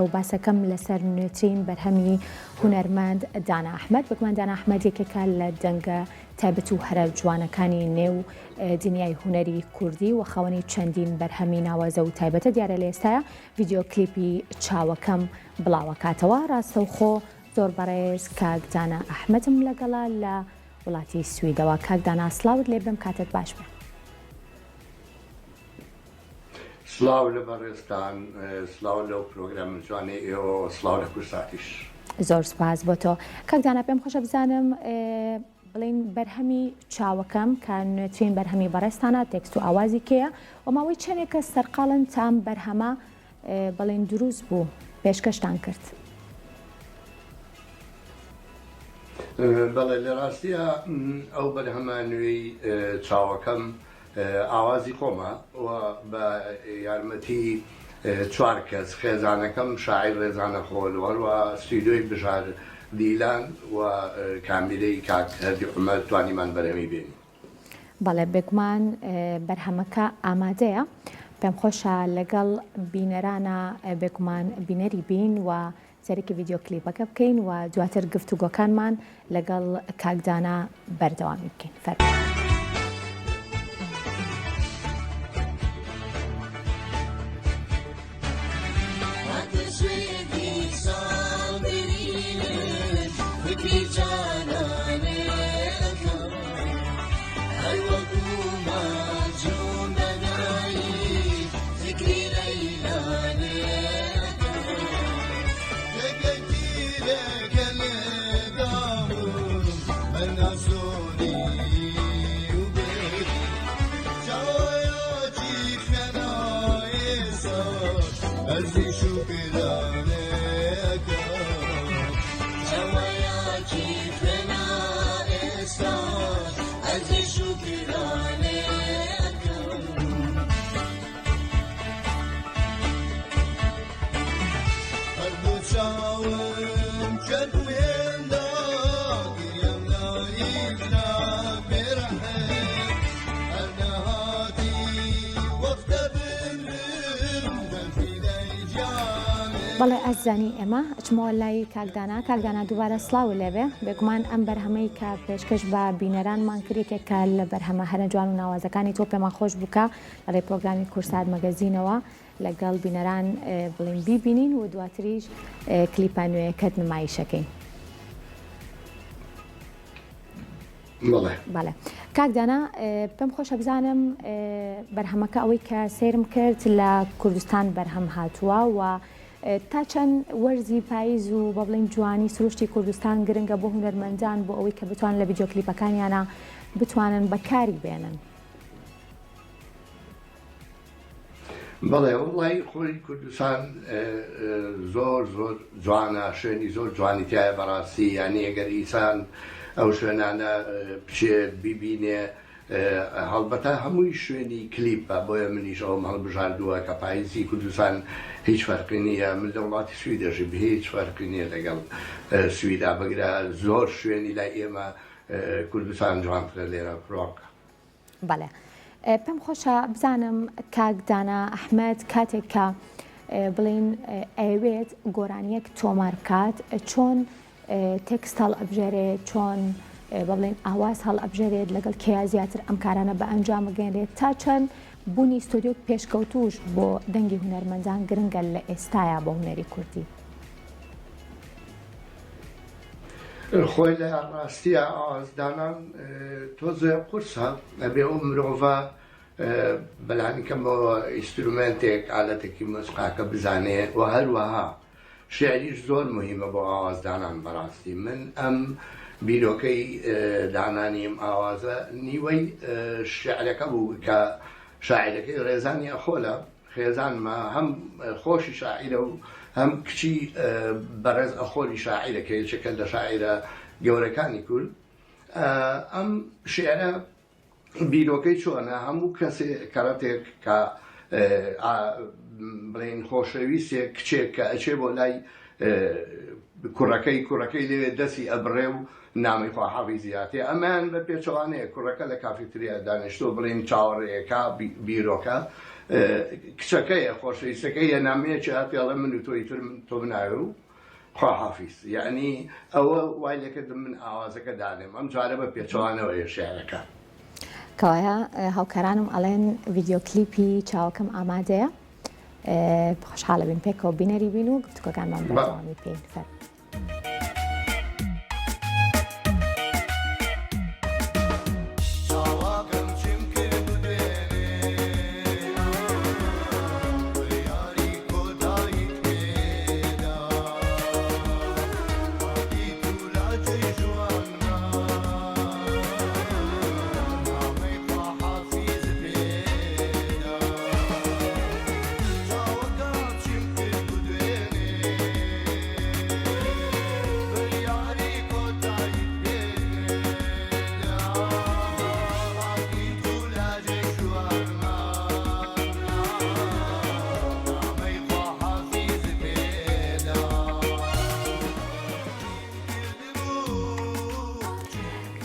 و باسەکەم لەسەر نوێترین بەرهەمی هونەرمەند دانا ئەحمەد. بەگومان دانا ئەحمەد یەکێکە لە دەنگە تایبەت و هەرە جوانەکانی نێو دنیای هونەری کوردی و خاوەنی چەندین بەرهەمی ناوازە و تایبەتە. دیارە لە ئێستاە ڤیدیۆ کلیپی چاوەکەم بڵاوەکاتەوە. ڕاستەوخۆ زۆر بەڕێز کاک دانا ئەحمەدم لەگەڵا لە وڵاتی سویدەوە. کاک دانا سلااوت لێ بم، کاتت باش بێ. سلااو لە بەڕێستان، سلااو لەو پرۆگرام جوانێ ئێوە، سلااو لە کورساتیش. زۆر سپاس بۆ تۆ. کاک دانا پێم خۆشە بزانم بڵین بەرهەمی چاوەکەم کە نوێترین بەرهەمی بەڕێستانە تێکست و ئاوازی کێیە و ماوەی چەندێکە سەرقاڵن تام بەرهەمە بڵین دروست بوو پێشکەشتان کرد. بەڵێ لە ڕاستیە ئەو بەرهەمە نوێی چاوەکەم ئاوازی خۆمە و بە یارمەتی چوار کەس خێزانەکەم شاعیر ڕێزانە خۆلوەر و ستودیۆی بژار دیلان و کامیلەی کاک هەردی عومەر توانیمان بەرهەمی بینی. بەڵێ بێگومان بەرهەمەکە ئامادەیە. پێم خۆشە لەگەڵ بینەرانە بێگومان بینەری بین و سەرێکی ڤیدیۆ کلیپەکە بکەین و دواتر گفتوگۆکانمان لەگەڵ کاک دانا بەردەوامی بکەین. بەڵێ ئەزانی ئێمە ئەچمەوە لای کاکدانا. کاکدانا دووبارە سلااو لێبێ. بێگومان ئەم بەرهەمەی کە پێشکەش بە بینەرانمان کردێکێکە لە بەرهەمە هەرە جوان و ناوازەکانی تۆ پێمان خۆش بووکە لەڕێ پرۆگرامی کورسات مەگەزینەوە لەگەڵ بینەران بڵین بیبینین و دواتریش کلیپە نوێیەکەت نمایشەکەین. بەڵێ کاکدانا پێم خۆشە بزانم بەرهەمەکە ئەوەی کە سێرم کرد لە کوردستان بەرهەم هاتووە و تا چەند وەرزی پاییز و بە بڵین جوانی سروشتی کوردستان گرنگە بۆ هونەرمەندان بۆ ئەوەی کە بتوان لە ڤیدیۆ کلیپەکانیانە بتوانن بەکاری بێنن. بەڵێ وڵی خۆی کوردستان زۆر زۆر جوانە، شوێنی زۆر جوانی تایە بەڕاستی. یانی ئەگەر ئینسان ئەو شوێنانە بچێت بیبینێ، هەڵبەتە هەمووی شوێنی کلیپە، بۆیە منیش ئەوم هەڵبژاردووە کە پاییزی کوردستان هیچ فەرقی نییە. من لە وڵاتی سویدەژی هیچ فەرقی نییە لەگەڵ سویدا بگرە. زۆر شوێنی لای ئێمە کوردستان جوانترە لێرە فڕۆکە. بەڵێ پێم خۆشە بزانم کاک دانا ئەحمەد کاتێک کە بڵین ئەوێت گۆرانیەک تۆمار بکات، چۆن تێکست هەڵ ئەبژێرێت، چۆن بڵین ئاواز هەڵ ئەبژێرێت، لەگەڵ کێیا زیاتر ئەم کارانە بە ئەنجام بگەێنرێت، تا چەند بوونی ستۆدیۆ پێشکەوتوش بۆ دەنگی هونەرمەندان گرنگە لە ئێستاە بۆ هونەری کوردی. خۆی لە ڕاستیە ئاوازدانان تۆزێ قورسە ئەبێ ئەو مرۆڤە بەلانیکەم بۆ ئینسترومنتێک ئالەتێکی مۆسیقاکە بزانێت و هەروەها شێعریش زۆر مهمە بۆ ئاوازدانان بەڕاستی. من ئەم بیرۆکەی دانانیم ئاوازە نیوەی شعرەکە بوو کە شاعیرەکەی ڕێزانی ئەخۆلە خێزانمە، هەم خۆشی شاعیرە و هەم کچی بەڕێز ئەخۆلی شاعیرەکە یەکێکە لە شاعیرە گەورەکانی کورد. ئەم شعرە بیرۆکەی چۆنە هەموو کەسێ کەڕەتێک کە بڵین خۆشەویستێک کچێک کە ئەچێ بۆ لای کوڕەکەی لێوێ دەستی ئەبڕێ و نامی خواحەڵی زیاتێ ئەمان بە پێچەوانەیە کوڕەکە لە کافیتریا دانیشتۆ بڵین چاوەڕێیەکە بیرۆکە کچەکەیە خۆشەویستەکەی نامەیەکی هاتیڵە من و تۆی تر تۆ بناوێ و خواحافیز یعنی ئەوە وای لەکردم من ئاوازەکە دانێم ئەم جارە بە پێچەوانەوەیە شێعرەکە کەوایە هاوکارانم ئەڵێن ڤیددیۆ کلیپی چاوەکەم ئامادەیە خۆشحاڵە بین پێکەوە بینەری بین و گفتوگەکانمان بەڵامی پێین فەر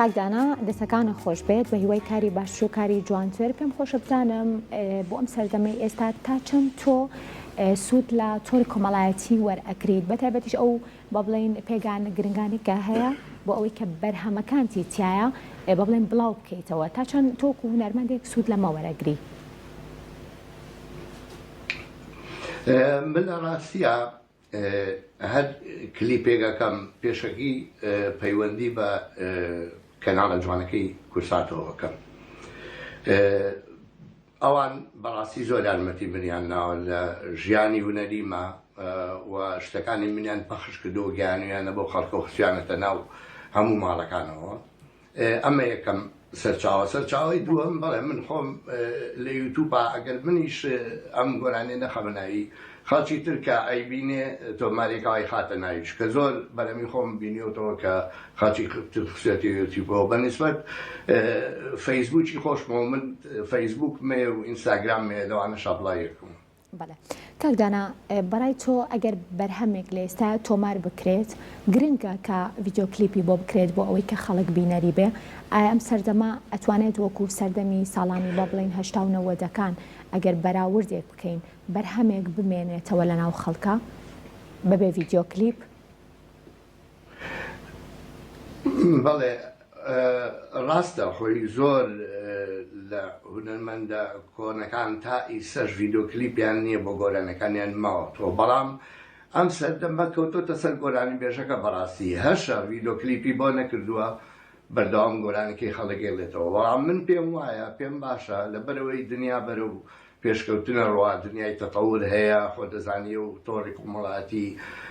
کاکدانا دەستەکانە خۆش بێت بە هیوای کاری باش و کاری جوانتر پێم خۆشە بزانم بۆ ئەم سەردەمەی ئێستا تا چەند تۆ سوود لە تۆری کۆمەڵایەتی وەرئەگریت بەتایبەتیش ئەو بە بڵێن پێگان گرنگانێکە هەیە بۆ ئەوەی کە بەرهەمەکانتی تایە بە بڵێن بڵاو بکەیتەوە تا چەند تۆکو هونەرمەندێک سوود لەمە وەرەگری من لە ڕاستیە هەر کلیپێکەکەم پێشەکی پەیوەندی بە کەناڵە جوانەکەی کورساتەوەکەم ئەوان بەڕاستی زۆر یارمەتی منیان ناوە لە ژیانی هونەریمە و شتەکانی منیان پەخش کردو گیانیانە بۆ خەڵکە و خچیانەتە ناو هەموو ماڵەکانەوە ئەمە یەکەم سەرچاوی دووەم بەڵێ من خۆم لە یوتوبە ئەگەر منیش ئەم گۆرانێ نەخەمەنایی خەڵکی ترکە ئەیبینێ تۆمارێکەوەی خاتە ناویش کە زۆر بەرەمی خۆم بینیوتەوە کە خاچی خسێتی یوتیوبەوە بەنسبەت فەیسبووکی خۆشمەوە من فەیسبوک مێ و ئینستاگرام مێ لەوانە شابڵایەکم بەڵێ کاکدانا بەڕای تۆ ئەگەر بەرهەمێک لە ئێستا تۆمار بکرێت گرنگە کە ڤیددیۆ کلیپی بۆ بکرێت بۆ ئەوەی کە خەڵک بینەری بێ ئایا ئەم سەردەما ئەتوانێت وەکو سەردەمی ساڵانی بە بڵین 1970 ئەگەر بەراوردێک بکەین بەرهەمێک بمێنێتەوە لە ناو خەڵکە بەبێ ڤیددیۆ کلیپ بەڵێ ڕاستە خۆی زۆر لە هونەرمەندە کۆنەکان تا ئیسەش ڤیددیۆ کلیپیان نییە بۆ گۆرانەکانیان ماوەتەوە بەڵام ئەم سەردەمە کەوتۆتە سەر گۆرانی بێژەکە بەڕاستی هەشە ڤیددیۆ کلیپی بۆ نەکردووە بەردەوام گۆرانەکەی خەڵکێڵێتەوە بەڵام من پێم وایە پێم باشە لەبەرەوەی دنیا بەرە و پێشکەوتنە ڕوا دنیای تەتەور هەیە خۆ دەزانیە و تۆڕی کۆمەڵایەتی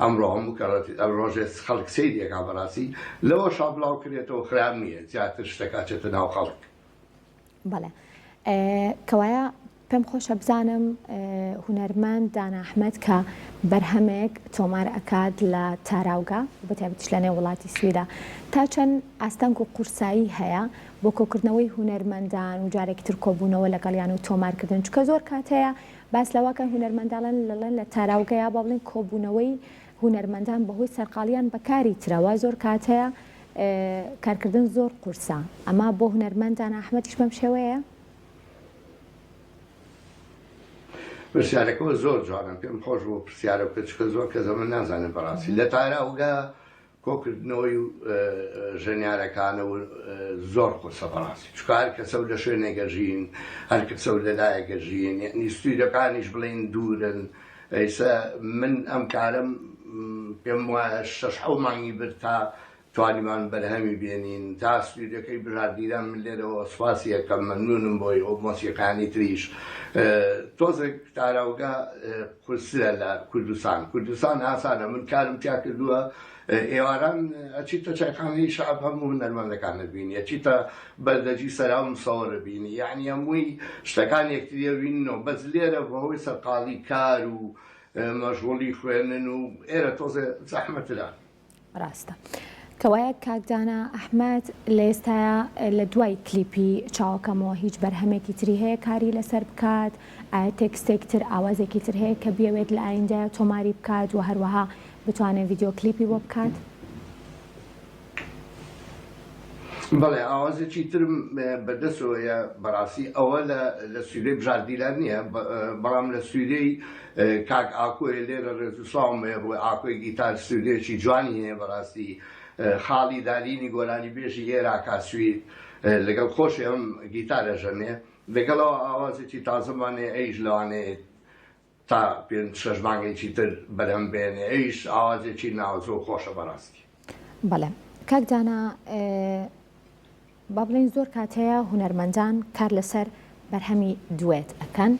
ئەمڕۆ هەموو ئەم ڕۆژێ خەڵک سەیرێکا بەڕاستی لەوە شابڵاو کرێتەوە خراب نییە زیاتر شتەکە چێتە ناو خەڵک بەڵێ کەوایە پێم خۆشە بزانم هونەرمەند دانا ئەحمەد کە بەرهەمێک تۆمار ئەکات لە تاراوگا بەتایبەتیش لە نێو وڵاتی سویدا تا چەند ئاستەنگ و قورسایی هەیە بۆ کۆکردنەوەی هونەرمەندان و جارێکی تر کۆبوونەوە لەگەڵیان و تۆمارکردن چکە زۆر کاتەیە باس لەوەکە هونەرمەنداڵن لەڵێن لە تاراوگەیە با بڵێن کۆبوونەوەی هونەرمەندان بەهۆی سەرقاڵیان بەکاری ترەوە زۆر کاتەیە کارکردن زۆر قورسە ئەما بۆ هونەرمەندان ئەحمەدیش بەم شێوەیە پرسیارەکەەوە زۆر جوانم پێم خۆش بۆ پرسیارە بکەچکە زۆر کە زەمن نازانم بەڕاستی لە تاراوگا کۆکردنەوەی و ژەنیارەکانە و زۆر قورسە بەڕاستی چکە هەر کەسە لە شوێنێگەژین هەر کەسە لە لایەگەژین یعنی ستوودیۆکانیش بڵێن دوورن ئەیسا من ئەم کارم پێم وایە 6 مانگی بر تا توانیمان بەرهەمی بێنین تا ستوودیۆکەی بژاردیران من لێرەوە سواسی یەکەم مەمنونم بۆی ئەو مۆسیقیانی تریش تۆزێک تاراوگا قورسرە لە کوردستان ئاسانە من کارم تیا کردووە ئێواران ئەچیتە چایخانەی شعب هەموو هونەرمەندەکانت بینی ئەچیتە بەردەجی سەرا مسەوەرە بینی یعنی هەمووی شتەکان یەکتریە بیننەوە بەس لێرە بەهۆی سەرقاڵی کار و مەشغوڵی خوێنن و ئێرە تۆزێ زەحمەترا ڕاستە کەوایە کاکدانا ئەحمەد لە ئێستاە لە دوای کلیپی چاوەکەمەوە هیچ بەرهەمێکی تری هەیە کاری لەسەر بکات ئایا تێکستێک تر ئاوازێکی تر هەیە کە بیاوێت لە ئایندە تۆماری بکات و هەروەها بتوانێت ڤیددیۆ کلیپی بۆ بکات بەڵێ ئاوازێکی ترم بەدەستەوەیە بەڕاستی ئەوە لە سوودەی بژاردیلان نییە بەڵام لە سوودەی کاک ئاکۆی لێرە ڕێزوساڵمێ بۆ ئاکۆی گیتار سوودێکی جوانی هەیە بەڕاستی خاڵی دارینی گۆرانی بێژی ئێرا کاسوید لەگەڵ خۆشی ئەم گیتارە ژەمێ لەگەڵەوە ئاوازێکی تازەمانێ ئەیش لەوانەیە تا 5-6 مانگێکی تر بەرەم بێنێ ئەیش ئاوازێکی ناوزۆ خۆشە بەڕاستی. بەڵێ کاک دانا با بڵێن زۆر کاتەیە هونەرمەندان کار لەسەر بەرهەمی دوێت ئەکەن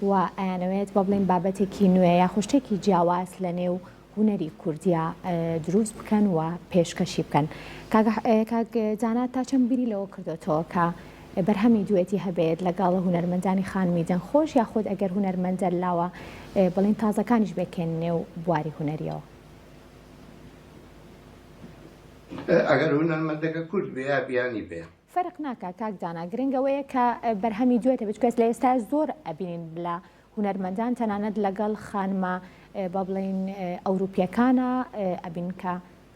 و ئەیانەوێت با بڵێن بابەتێکی نوێ یا خوشتێکی جیاواز لە نێو هونەری کوردیا دروست بکەن و پێشکەشی بکەن. کاک جانات تا چەند بیری لەوە کردوێتەوە کە بەرهەمی دوێتی هەبێت لەگەڵ هونەرمەندانی خانمی دەنگخۆش یاخود ئەگەر هونەرمەندە لاوە بڵێن تازەکانیش بێکێن نێو بواری هونەریەوە. ئەگەر هونەرمەندەکە کورد بێ یا بیانی بێ فەرق ناکات کاک دانا گرنگەوەیە کە بەرهەمی دوێتە بچکەس لە ئێستا زۆر ئەبینین بلا هونەرمەندان تەنانەت لەگەڵ خانمە با بڵێن ئەوروپیەکانە ئەبین کە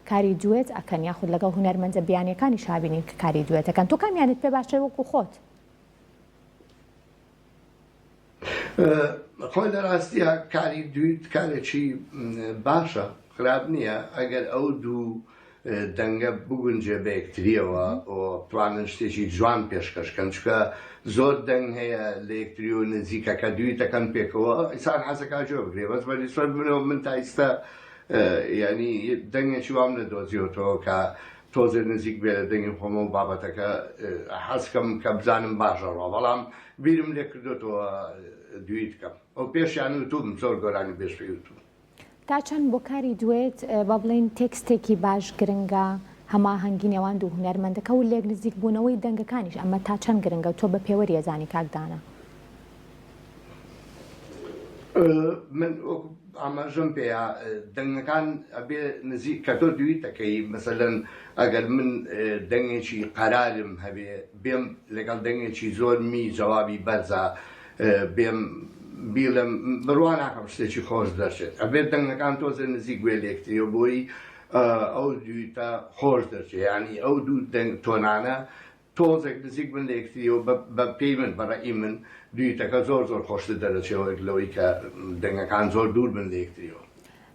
کاری دوێت ئەکەن یاخود لەگەڵ هونەرمەندە بیانیەکانی شابینین کە کاری دوێتەکەن. تۆ کامیانت پێ باشتر وەکو خۆت؟ خۆی لە ڕاستیە کاری دویت کارێکی باشە خراپ نییە ئەگەر ئەو دوو دەنگە بگونجێ بە یەکتریەوە توانن شتێکی جوان پێشکەشکەن چکە زۆر دەنگ هەیە لە یەکتری و نزیکەکە دوی دەکەن پێکەوە ئیسان حەزەکە جۆ بگرێ بەس بەریسەر بنەوە من تا ئێستا ینی دەنگێکی وام نەدۆزیەوەتەوە کە تۆزێ نزیک بێ لە دەنگی خۆمە و بابەتەکە حەزکەم کە بزانم باشەڕەوە بەڵام بیرم لێ کردوێتەوە دوی بکەم ئەو پێشیان وتوم زۆر گۆرانی بێش پێی وتوم. تا چەند بۆ کاری دوێت با بڵێن تێکستێکی باش گرنگە هەماهەنگی نێوان دوو هونەرمەندەکە و لێک نزیک بوونەوەی دەنگەکانیش ئەمە تا چەند گرنگە تۆ بە پێوەری ئەزانی کاک دانا؟ من ئاماژەم پێەیە دەنگەکان ئەبێ نزیک کە تۆ دویتەکەی مەسەلەن ئەگەر من دەنگێکی قەرارم هەبێ بێم لەگەڵ دەنگێکی زۆر می جوابی بەرزە بێم بیڵم بڕوان ناکەم شتێکی خۆش دەچێت ئەبێت دەنگەکان تۆزە نزیک گوێ لێکتریەوە بۆی ئەو دویتە خۆش دەچێت ینی ئەو دوو تۆنانە تۆزێک نزیک من لە یەکتریەوە بە پێی من بەڕێی من دویتەکە زۆر زۆر خۆشتر دەرەچێەوە لەوەی کە دەنگەکان زۆر دوور من لە یەکتریەوە.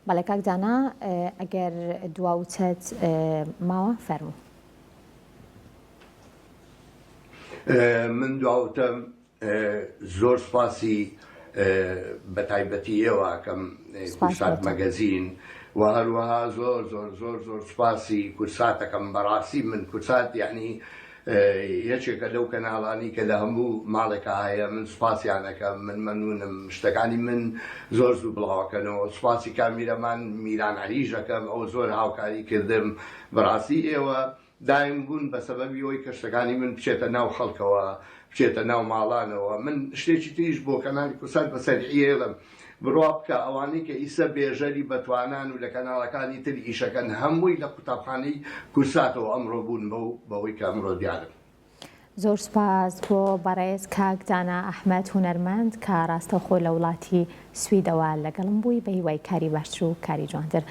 بەڵێ کاک دانا ئەگەر دواوچەت ماوە فەرموو. من دواوتەم زۆر سپاسی بە تایبەتی ئێوەکەم کورسات مەگەزین و هەروەها زۆر زۆر زۆر زۆر سپاسی کورساتەکەم بەڕاستی من کورسات یعنی یەکێکە لەو کەناڵانی کە لە هەموو ماڵێکە هەیە من سوپاسیانەکەم من مەمنونم شتەکانی من زۆر زوو بڵاوکەنەوە سوپاسی کامیرەمان میران عەلیژەکەم ئەو زۆر هاوکاری کردم بەڕاستی ئێوە دایم بوون بە سەبەبی ئەوەی کە شتەکانی من بچێتە ناو خەڵکەوە بچێتە ناو ماڵانەوە من شتێکی تریش بۆ کەناڵی کورسات بەسەریێڵم بڕوا بکە ئەوانەی کە ئیسە بێژەری بەتوانان و لە کەناڵەکانی تر ئیشەکەن هەمووی لە قوتابخانەی کورساتەوە ئەمڕۆ بوون بەوەی کە ئەمڕۆ دیارم. زۆر سپاس بۆ بەڕێز کاک دانا ئەحمەد هونەرمەند کە ڕاستەوخۆ لە وڵاتی سویدەوە لەگەڵم بووی بە هیوای کاری باشتر و کاری جوانتر.